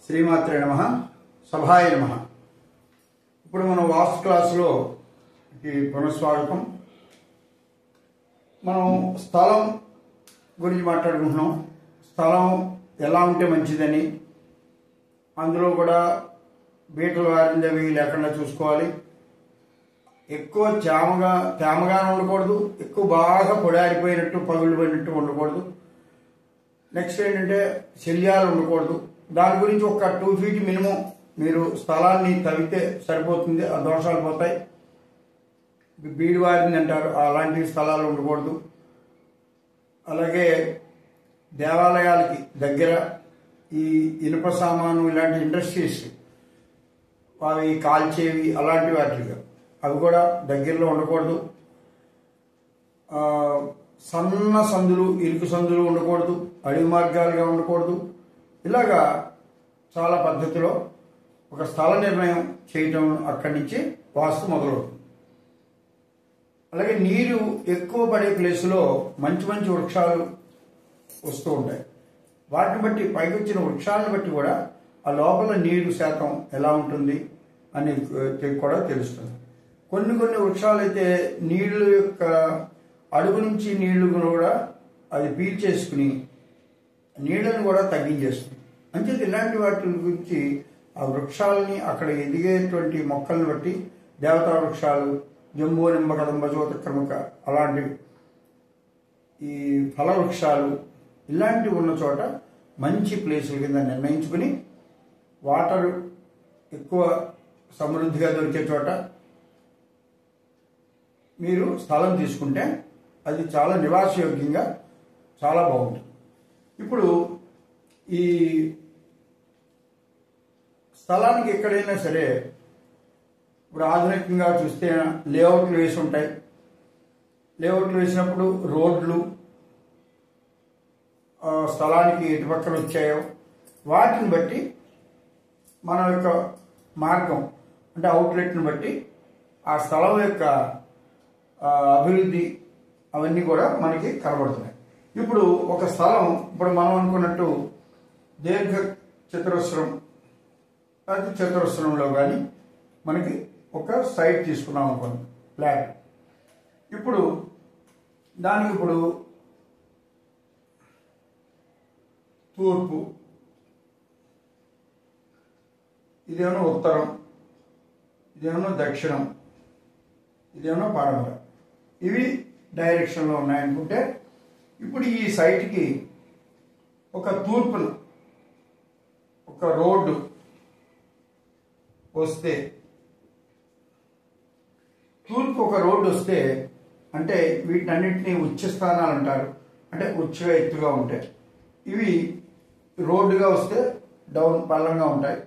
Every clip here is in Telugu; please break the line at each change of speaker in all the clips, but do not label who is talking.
శ్రీమాత్రే నమః సభాయ నమః. ఇప్పుడు మనం వాస్తు క్లాసులో పునఃస్వాగతం. మనం స్థలం గురించి మాట్లాడుకుంటున్నాం. స్థలం ఎలా ఉంటే మంచిదని, అందులో కూడా బీటలు వారిందవి లేకుండా చూసుకోవాలి. ఎక్కువ తేమగా ఉండకూడదు, ఎక్కువ బాగా పొడారిపోయినట్టు పగుళ్ళు పోయినట్టు ఉండకూడదు. నెక్స్ట్ ఏంటంటే శల్యాలు ఉండకూడదు. దాని గురించి ఒక 2 feet మినిమం మీరు స్థలాన్ని తవ్వితే సరిపోతుంది, ఆ దోషాలు పోతాయి. బీడు వారింది అంటారు, అలాంటి స్థలాలు ఉండకూడదు. అలాగే దేవాలయాలకి దగ్గర ఈ ఇనుప సామాను ఇలాంటి ఇండస్ట్రీస్ అవి కాల్చేవి అలాంటి వాటిగా అవి కూడా దగ్గరలో ఉండకూడదు. సన్న సందులు, ఇరుకు సందులు ఉండకూడదు, అడవి మార్గాలుగా ఉండకూడదు. ఇలాగా చాలా పద్ధతిలో ఒక స్థల నిర్ణయం చేయటం అక్కడి నుంచి వాస్తు మొదలవుతుంది. అలాగే నీరు ఎక్కువ పడే ప్లేసులో మంచి మంచి వృక్షాలు వస్తూ ఉంటాయి. వాటిని బట్టి పైకి వచ్చిన వృక్షాలను బట్టి కూడా ఆ లోపల నీరు శాతం ఎలా ఉంటుంది అని కూడా తెలుస్తుంది. కొన్ని వృక్షాలు అయితే నీళ్లు యొక్క అడుగు నుంచి నీళ్లు కూడా అది పీల్చేసుకుని నీళ్లను కూడా తగ్గించేస్తుంది. అంచేది ఇలాంటి వాటి గురించి ఆ వృక్షాలని అక్కడ ఎదిగేటువంటి మొక్కలను బట్టి దేవతా వృక్షాలు, జంబూ నింబ కదంబ జ్యోతిక్రమక అలాంటివి, ఈ ఫల వృక్షాలు ఇలాంటివి ఉన్న చోట మంచి ప్లేసుల కింద నిర్ణయించుకుని వాటర్ ఎక్కువ సమృద్ధిగా దొరికే చోట మీరు స్థలం తీసుకుంటే అది చాలా నివాసయోగ్యంగా చాలా బాగుంటుంది. ఇప్పుడు ఈ స్థలానికి ఎక్కడైనా సరే ఇప్పుడు ఆధునికంగా చూస్తే లేఅవుట్లు వేసి ఉంటాయి. లేఅవుట్లు వేసినప్పుడు రోడ్లు స్థలానికి ఎటు పక్కన వచ్చాయో వాటిని బట్టి మన యొక్క మార్గం అంటే అవుట్లెట్ని బట్టి ఆ స్థలం యొక్క అభివృద్ధి అవన్నీ కూడా మనకి కనబడుతున్నాయి. ఇప్పుడు ఒక స్థలం, ఇప్పుడు మనం అనుకున్నట్టు దీర్ఘ చతురస్రం అది చతురస్రంలో కానీ మనకి ఒక సైట్ తీసుకున్నాం అనుకోండి, ఫ్లాట్. ఇప్పుడు దానికి తూర్పు, ఇదేమో ఉత్తరం, ఇదేమో దక్షిణం, ఇదేమో పడమర, ఇవి డైరెక్షన్లో ఉన్నాయనుకుంటే ఇప్పుడు ఈ సైట్కి ఒక తూర్పును ఒక రోడ్డు వస్తే, తూర్పు ఒక రోడ్డు వస్తే అంటే వీటన్నిటినీ ఉచ్చ స్థానాలు అంటారు. అంటే ఉచ్చగా ఎత్తుగా ఉంటాయి. ఇవి రోడ్డుగా వస్తే డౌన్ పల్లంగా ఉంటాయి.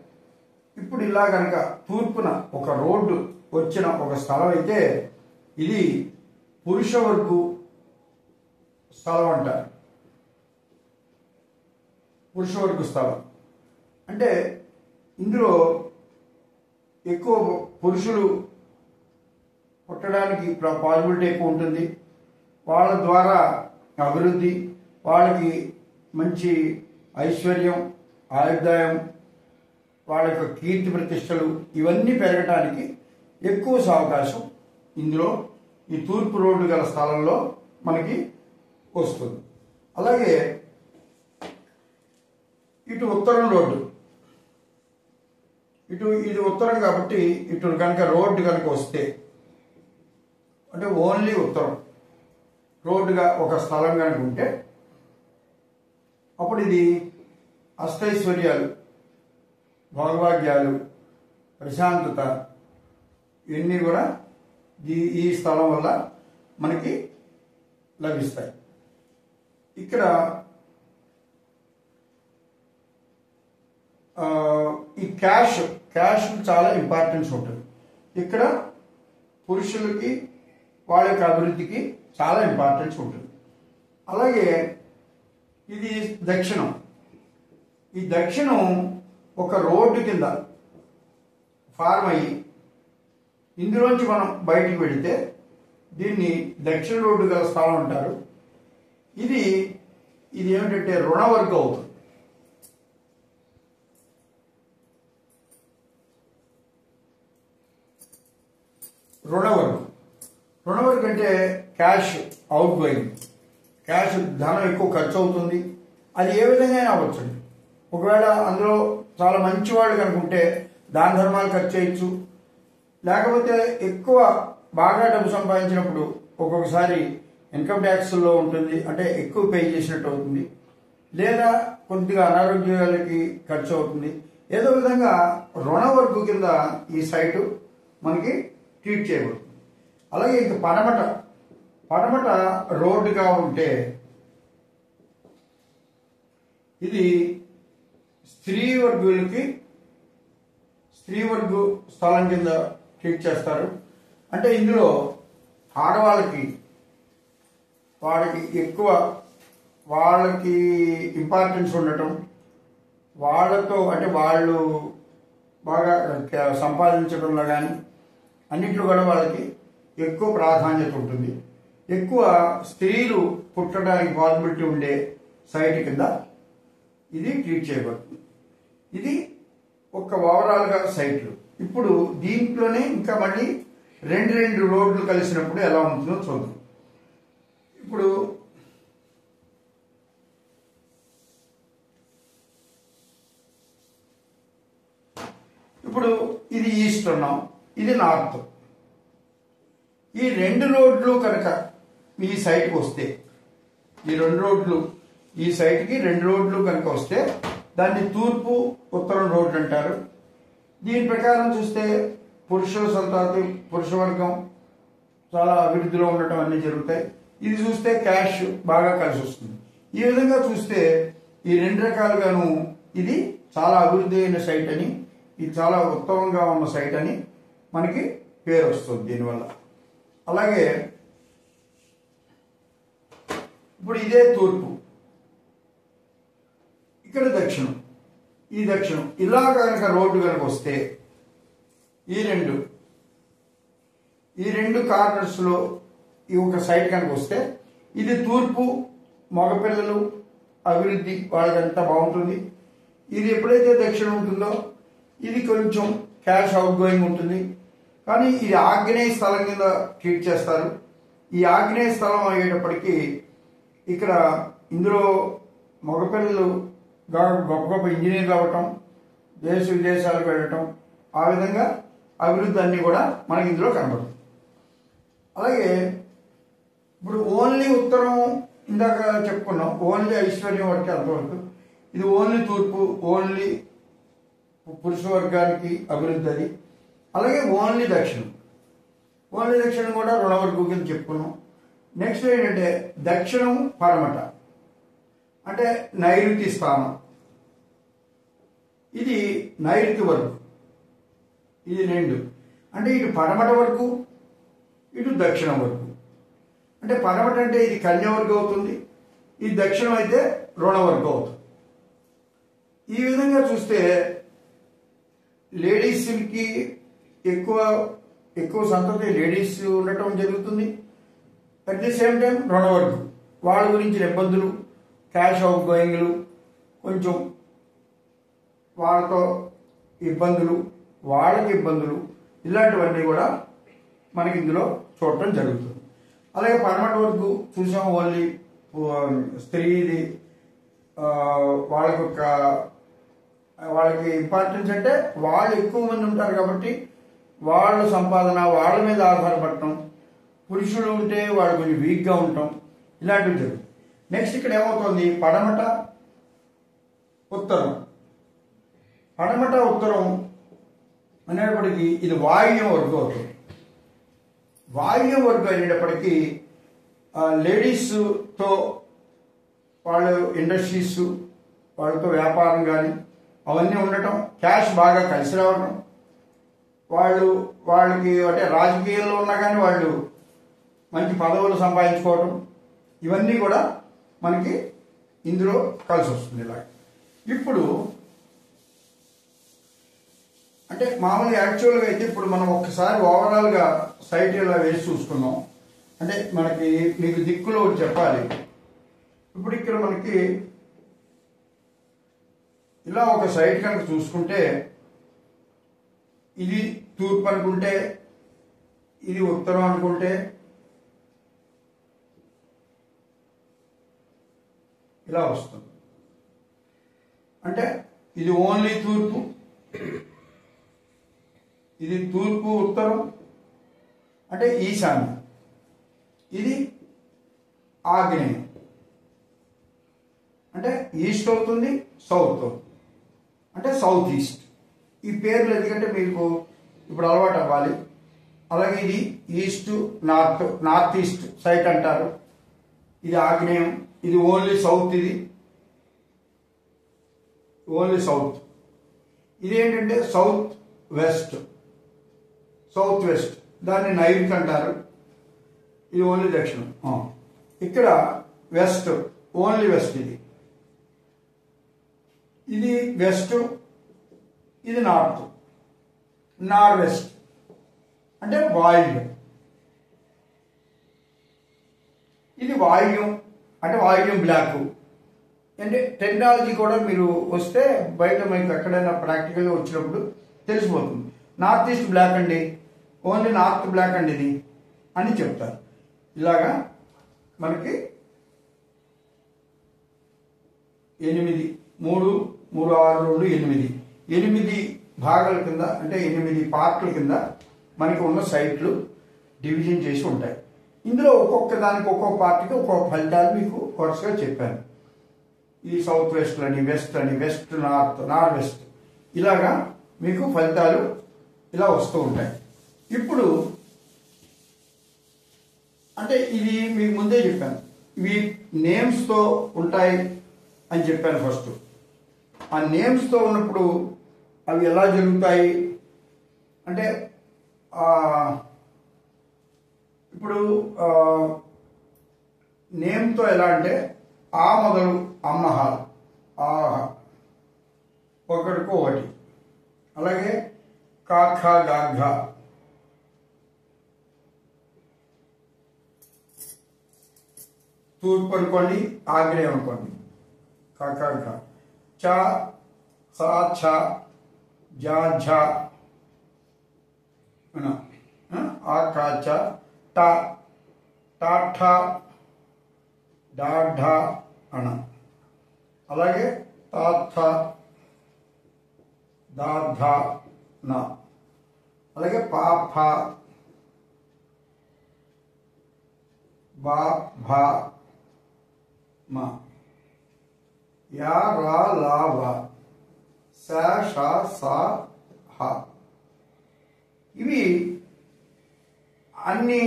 ఇప్పుడు ఇలా కనుక తూర్పున ఒక రోడ్డు వచ్చిన ఒక స్థలం అయితే ఇది పురుష వర్గు స్థలం అంటారు. పురుష వర్గు స్థలం అంటే ఇందులో ఎక్కువ పురుషులు పుట్టడానికి పాజిబిలిటీ ఎక్కువ ఉంటుంది. వాళ్ళ ద్వారా అభివృద్ధి, వాళ్ళకి మంచి ఐశ్వర్యం, ఆయుర్దాయం, వాళ్ళ యొక్క కీర్తి ప్రతిష్టలు ఇవన్నీ పెరగటానికి ఎక్కువ అవకాశం ఇందులో ఈ తూర్పు రోడ్డు గల స్థలంలో మనకి వస్తుంది. అలాగే ఇటు ఉత్తరం రోడ్డు, ఇది ఉత్తరం కాబట్టి ఇటు కనుక రోడ్డు కనుక వస్తే అంటే ఓన్లీ ఉత్తరం రోడ్డుగా ఒక స్థలం కనుక ఉంటే అప్పుడు ఇది అష్టైశ్వర్యాలు, భోగభాగ్యాలు, ప్రశాంతత ఇవన్నీ కూడా ఈ స్థలం వల్ల మనకి లభిస్తాయి. ఇక్కడ ఈ క్యాష్ చాలా ఇంపార్టెన్స్ ఉంటుంది. ఇక్కడ పురుషులకి వాళ్ళ యొక్క అభివృద్ధికి చాలా ఇంపార్టెన్స్ ఉంటుంది. అలాగే ఇది దక్షిణం. ఈ దక్షిణం ఒక రోడ్డు కింద ఫార్మ్ అయ్యి ఇందులోంచి మనం బయటికి వెళితే దీన్ని దక్షిణ రోడ్డు గల స్థలం అంటారు. ఇది ఏమిటంటే రుణవర్గం అవుతుంది. రుణ వర్గం. రుణ వర్గం అంటే క్యాష్ అవుట్ గోయింగ్, క్యాష్ ధనం ఎక్కువ ఖర్చు అవుతుంది. అది ఏ విధంగా అయినా అవ్వచ్చండి. ఒకవేళ అందులో చాలా మంచివాళ్ళు కనుకుంటే దాన ధర్మాలు ఖర్చు చేయొచ్చు. లేకపోతే ఎక్కువ బాగా డబ్బు సంపాదించినప్పుడు ఒక్కొక్కసారి ఇన్కమ్ ట్యాక్స్లో ఉంటుంది, అంటే ఎక్కువ పే చేసినట్టు అవుతుంది. లేదా కొద్దిగా అనారోగ్యాలకి ఖర్చు అవుతుంది. ఏదో విధంగా రుణ వర్గు కింద ఈ సైటు మనకి ట్రీట్ చేయబడుతుంది. అలాగే ఇంక పడమట రోడ్డుగా ఉంటే ఇది స్త్రీ వర్గు స్థలం కింద ట్రీట్ చేస్తారు. అంటే ఇందులో ఆడవాళ్ళకి ఎక్కువ వాళ్ళకి ఇంపార్టెన్స్ ఉండటం, వాళ్ళతో అంటే వాళ్ళు బాగా సంపాదించడంలో కానీ అన్నింటిలో కూడా వాళ్ళకి ఎక్కువ ప్రాధాన్యత ఉంటుంది. ఎక్కువ స్త్రీలు పుట్టడానికి పాసిబిలిటీ ఉండే సైట్ కింద ఇది ట్రీట్ చేయబడుతుంది. ఇది ఒక ఓవరాల్గా సైట్లు. ఇప్పుడు దీంట్లోనే ఇంకా మళ్ళీ రెండు రోడ్లు కలిసినప్పుడు ఎలా ఉంటుందో చూద్దాం. ఇప్పుడు ఇది ఈస్ట్ ఉన్నాం, ఇది నార్త్. ఈ రెండు రోడ్లు కనుక ఈ సైట్కి వస్తే, ఈ రెండు రోడ్లు ఈ సైట్కి రెండు రోడ్లు కనుక వస్తే దాన్ని తూర్పు ఉత్తరం రోడ్లు అంటారు. దీని ప్రకారం చూస్తే పురుష వర్గం చాలా అభివృద్ధిలో ఉండటం అన్నీ జరుగుతాయి. ఇది చూస్తే క్యాష్ బాగా కలిసి వస్తుంది. ఈ విధంగా చూస్తే ఈ రెండు రకాలుగాను ఇది చాలా అభివృద్ధి అయిన సైట్ అని, ఇది చాలా ఉత్తమంగా ఉన్న సైట్ అని మనకి పేరు వస్తుంది దీనివల్ల. అలాగే ఇప్పుడు ఇదే తూర్పు, ఇక్కడ దక్షిణం. ఈ దక్షిణం ఇలా కనుక రోడ్డు కనుక వస్తే ఈ రెండు కార్నర్స్లో ఈ ఒక సైట్ కనుక వస్తే ఇది తూర్పు, మగపిల్లలు అభివృద్ధి వాళ్ళకంతా బాగుంటుంది. ఇది ఎప్పుడైతే దక్షిణం ఉంటుందో ఇది కొంచెం క్యాష్ అవుట్ గోయింగ్ ఉంటుంది. కానీ ఇది ఆగ్నేయ స్థలం కింద ట్రీట్ చేస్తారు. ఈ ఆగ్నేయ స్థలం అయ్యేటప్పటికీ ఇక్కడ ఇందులో మగపిల్లలు గొప్ప ఇంజనీర్లు అవ్వటం, దేశ విదేశాలకు వెళ్ళటం, ఆ విధంగా అభివృద్ధి అన్నీ కూడా మనకి ఇందులో కనబడుతుంది. అలాగే ఇప్పుడు ఓన్లీ ఉత్తరం ఇందాక చెప్పుకున్నాం, ఓన్లీ ఐశ్వర్యం వరకు అంతవరకు. ఇది ఓన్లీ తూర్పు, ఓన్లీ పురుష వర్గానికి అభివృద్ధి అది. అలాగే ఓన్లీ దక్షిణం కూడా రుణవర్గం కింద చెప్పుకున్నాం. నెక్స్ట్ ఏంటంటే దక్షిణం పడమట అంటే నైరుతి స్థానం. ఇది నైరుతి వరకు, ఇది రెండు. అంటే ఇటు పడమట వరకు, ఇటు దక్షిణం వరకు. అంటే పడమట అంటే ఇది కన్యావర్గం అవుతుంది, ఇది దక్షిణం అయితే రుణవర్గం అవుతుంది. ఈ విధంగా చూస్తే లేడీస్కి ఎక్కువ సంతతి లేడీస్ ఉండటం జరుగుతుంది. అట్ ది సేమ్ టైం రుణవర్గం వాళ్ళ గురించిన ఇబ్బందులు, క్యాష్ అవుట్ గోయింగ్లు, కొంచెం వాళ్ళతో ఇబ్బందులు, వాళ్ళకి ఇబ్బందులు, ఇలాంటివన్నీ కూడా మనకి ఇందులో చూడటం జరుగుతుంది. అలాగే పడమట వరకు చూసాం ఓన్లీ స్త్రీది, వాళ్ళకి ఇంపార్టెన్స్ అంటే వాళ్ళు ఎక్కువ మంది ఉంటారు కాబట్టి వాళ్ళ సంపాదన వాళ్ళ మీద ఆధారపడటం, పురుషులు ఉంటే వాళ్ళు కొంచెం వీక్గా ఉండటం, ఇలాంటివి జరుగుతుంది. నెక్స్ట్ ఇక్కడ ఏమవుతుంది, పడమట ఉత్తరం అనేటప్పటికీ ఇది వాయువ్యం వర్గం అవుతుంది. వాయువ్యం వర్గం అనేటప్పటికీ లేడీస్తో వాళ్ళు ఇండస్ట్రీస్, వాళ్ళతో వ్యాపారం కానీ అవన్నీ ఉండటం, క్యాష్ బాగా కలిసి రావడం, వాళ్ళకి అంటే రాజకీయాల్లో ఉన్నా కానీ వాళ్ళు మంచి పదవులు సంపాదించుకోవడం, ఇవన్నీ కూడా మనకి ఇందులో కలిసి వస్తుంది. ఇలా ఇప్పుడు అంటే మామూలుగా యాక్చువల్గా అయితే ఇప్పుడు మనం ఒక్కసారి ఓవరాల్గా సైట్ ఇలా వేసి చూసుకున్నాం. అంటే మీకు దిక్కులో ఒకటి చెప్పాలి. ఇప్పుడు ఇక్కడ మనకి ఇలా ఒక సైట్ కనుక చూసుకుంటే ఇది తూర్పు అనుకుంటే ఇది ఉత్తరం అనుకుంటే ఇలా వస్తుంది. అంటే ఇది ఓన్లీ తూర్పు, ఇది తూర్పు ఉత్తరం అంటే ఈశాన్యం, ఇది ఆగ్నేయం అంటే ఈస్ట్ అవుతుంది, సౌత్ అవుతుంది అంటే సౌత్ ఈస్ట్. ఈ పేర్లు ఎందుకంటే మీకు ఇప్పుడు అలవాటు అవ్వాలి. అలాగే ఇది east north, north east side అంటారు. ఇది ఆగ్నేయం, ఇది ఓన్లీ సౌత్, ఇది ఓన్లీ సౌత్. ఇది ఏంటంటే సౌత్ వెస్ట్, సౌత్ వెస్ట్ దాన్ని నైరుతి అంటారు. ఇది ఓన్లీ దక్షిణం. ఇక్కడ వెస్ట్, ఓన్లీ వెస్ట్. ఇది వెస్ట్, ఇది నార్త్, నార్ వెస్ట్ అంటే వాయువ్యం. ఇది వాయువ్యం అంటే వాయువ్యం బ్లాక్. అంటే టెక్నాలజీ కూడా మీరు వస్తే బయట మీకు ఎక్కడైనా ప్రాక్టికల్గా వచ్చినప్పుడు తెలిసిపోతుంది. నార్త్ ఈస్ట్ బ్లాక్ అండి, ఓన్లీ నార్త్ బ్లాక్ అండి ఇది అని చెప్తారు. ఇలాగా మనకి 8, 3, 3, 6, 2, 8 భాగాల కింద అంటే 8 పార్ట్ల కింద మనకి ఉన్న సైట్లు డివిజన్ చేసి ఉంటాయి. ఇందులో ఒక్కొక్క దానికి ఒక్కొక్క పార్టీకి ఒక్కొక్క ఫలితాలు మీకు వరుసగా చెప్పాను. ఈ సౌత్ వెస్ట్ అని, వెస్ట్ అని, వెస్ట్ నార్త్, నార్ వెస్ట్ ఇలాగా మీకు ఫలితాలు ఇలా వస్తూ ఉంటాయి. ఇప్పుడు అంటే ఇది మీకు ముందే చెప్పాను, ఇవి నేమ్స్తో ఉంటాయి అని చెప్పాను ఫస్ట్. ఆ నేమ్స్తో ఉన్నప్పుడు అవి ఎలా జరుగుతాయి అంటే ఇప్పుడు నేమ్తో ఎలా అంటే ఆ మొదలు అమ్మహాల్, ఆహ ఒకటికి ఒకటి. అలాగే కాఖ గాఘ, తూర్పు అనుకోండి, ఆగ్నేయం అనుకోండి, కాఖ ఘ. చ, స, ఛ, జ, ఝ, ఆ, కా, చ, ట, ట, ఠ, డా, ఢ అన. అలాగే తా, థ, దా, ధ, న. అలాగే పా, ఫ, బా, భ, మ. యా, రా, లా, వ. స, ష, స, హ. ఇవి అన్ని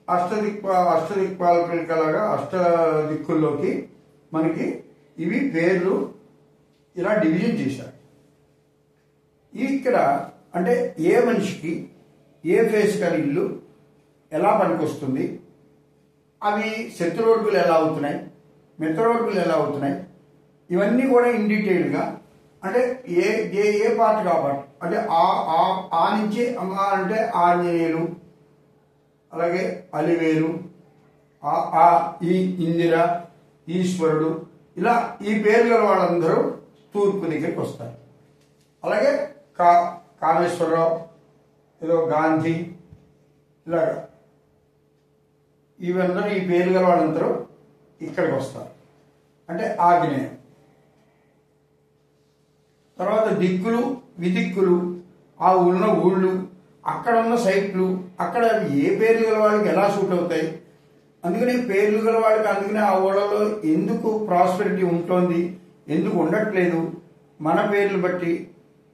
అష్టదిక్పాలకలాగా అష్టదిక్కుల్లోకి మనకి ఇవి పేర్లు ఇలా డివిజన్ చేశారు. ఇక్కడ అంటే ఏ మనిషికి ఏ ఫేస్ కానీ ఇల్లు ఎలా పనికొస్తుంది, అవి శత్రువర్గులు ఎలా అవుతున్నాయి, మిత్రవర్గులు ఎలా అవుతున్నాయి, ఇవన్నీ కూడా ఇన్ డీటెయిల్గా అంటే ఏ ఏ ఏ పార్ట్ కాబట్టి అంటే ఆ నుంచి అమ్మ అంటే ఆంజనేయులు, అలాగే అలివేలు, ఆ ఈ ఇందిర, ఈశ్వరుడు ఇలా ఈ పేర్లు గల వాళ్ళందరూ తూర్పు దగ్గరికి వస్తారు. అలాగే కామేశ్వరరావు, ఏదో గాంధీ ఇలాగా ఇవందరూ ఈ పేర్లు గల వాళ్ళందరూ ఇక్కడికి వస్తారు అంటే ఆగ్నేయం. తర్వాత దిక్కులు, విదిక్కులు, ఆ ఉన్న ఊళ్ళు, అక్కడ ఉన్న సైట్లు, అక్కడ ఏ పేర్లు గల వాళ్ళకి ఎలా సూట్ అవుతాయి. అందుకనే పేర్లు గల వాళ్ళకి అందుకనే ఆ ఊళ్ళలో ఎందుకు ప్రాస్పెరిటీ ఉంటుంది, ఎందుకు ఉండట్లేదు, మన పేర్లు బట్టి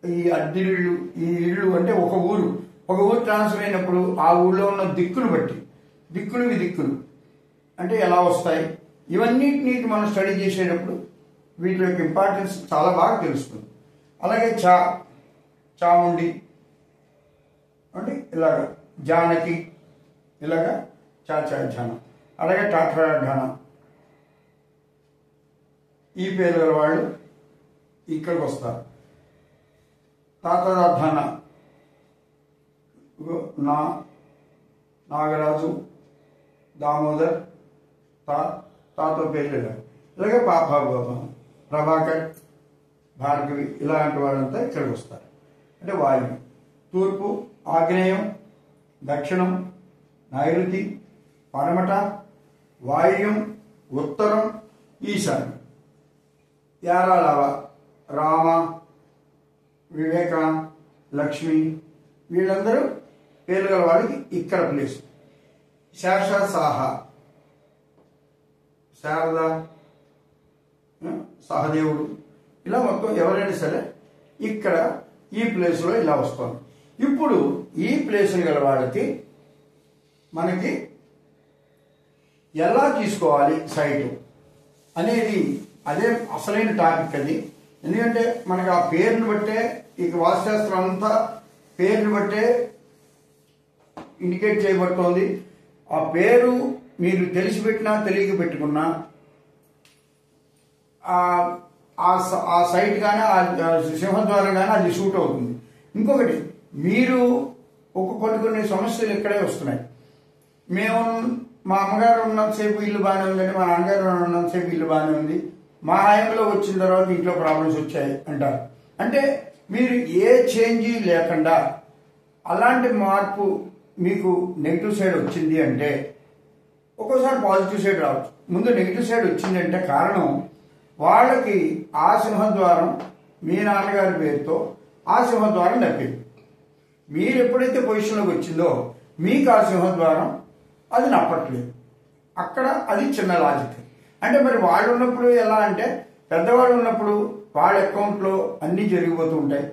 ఈ అద్దెలు, ఈ ఇళ్ళు అంటే ఒక ఊరు ట్రాన్స్ఫర్ అయినప్పుడు ఆ ఊళ్ళో ఉన్న దిక్కులు బట్టి దిక్కులు విదిక్కులు అంటే ఎలా వస్తాయి, ఇవన్నిటిని మనం స్టడీ చేసేటప్పుడు వీటి యొక్క ఇంపార్టెన్స్ చాలా బాగా తెలుస్తుంది. అలాగే చాముండి అంటే ఇలాగ జానకి, ఇలాగా చాచాధ్యానం, అలాగే టాటాధ్యానం, ఈ పేరు గల వాళ్ళు ఇక్కడికి వస్తారు. తాతాధ్యాన నాగరాజు, దామోదర్, తాతో పేర్లు ఇలాగే ప్రభాకర్, భార్గవి ఇలాంటి వాళ్ళంతా ఇక్కడికి వస్తారు. అంటే వాయువు తూర్పు, ఆగ్నేయం, దక్షిణం, నైరుతి, పడమట, వాయువ్యం, ఉత్తరం, ఈశాన్యం. యారాలవ, రామ, వివేక, లక్ష్మి వీళ్ళందరూ పేర్లు గల వాళ్ళకి ఇక్కడ ప్లేస్. శేష, సాహ, శారద, సహదేవుడు ఇలా మొత్తం ఎవరైనా సరే ఇక్కడ ఈ ప్లేస్లో ఇలా వస్తుంది. ఇప్పుడు ఈ ప్లేసులు గల వాళ్ళకి మనకి ఎలా తీసుకోవాలి సైటు అనేది అదే అసలైన టాపిక్ అది. ఎందుకంటే మనకు ఆ పేరుని బట్టే ఇక వాస్తుశాస్త్రం అంతా పేరుని బట్టే ఇండికేట్ చేయబడుతోంది. ఆ పేరు మీరు తెలిసి పెట్టినా తెలియక పెట్టుకున్నా ఆ సైట్ కానీ ఆ సింహద్వారం కానీ అది షూట్ అవుతుంది. ఇంకొకటి, మీరు కొన్ని సమస్యలు ఇక్కడే వస్తున్నాయి. మేము మా అమ్మగారు ఉన్నంతసేపు ఇల్లు బాగానే ఉందండి, మా నాన్నగారు ఉన్నంతసేపు ఇల్లు బాగానే ఉంది, మా హయాంలో వచ్చిన తర్వాత ఇంట్లో ప్రాబ్లమ్స్ వచ్చాయి అంటారు. అంటే మీరు ఏ చేంజ్ లేకుండా అలాంటి మార్పు మీకు నెగిటివ్ సైడ్ వచ్చింది అంటే ఒక్కోసారి పాజిటివ్ సైడ్ రావచ్చు. ముందు నెగిటివ్ సైడ్ వచ్చిందంటే కారణం వాళ్ళకి ఆ సింహద్వారం మీ నాన్నగారి పేరుతో ఆ సింహద్వారం నప్పింది. మీరు ఎప్పుడైతే పొజిషన్లోకి వచ్చిందో మీకు ఆ సింహద్వారం అది నప్పట్లేదు. అక్కడ అది చిన్న లాజిక్. అంటే మరి వాళ్ళు ఉన్నప్పుడు ఎలా అంటే పెద్దవాళ్ళు ఉన్నప్పుడు వాళ్ళ అకౌంట్లో అన్నీ జరిగిపోతూ ఉంటాయి.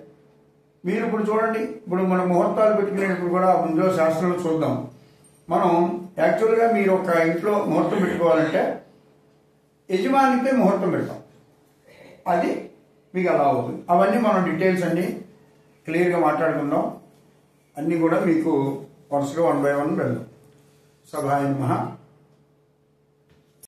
మీరు ఇప్పుడు చూడండి, ఇప్పుడు మనం ముహూర్తాలు పెట్టుకునేటప్పుడు కూడా ముందులో శాస్త్రంలో చూద్దాం. మనం యాక్చువల్గా మీరు ఒక ఇంట్లో ముహూర్తం పెట్టుకోవాలంటే యజమానికే ముహూర్తం పెడతాం, అది మీకు అలా అవుతుంది. అవన్నీ మనం డీటెయిల్స్ అన్నీ క్లియర్గా మాట్లాడుకుందాం. అన్నీ కూడా మీకు వరుసగా 1 by 1 వెళ్దాం. సభాయ నమః.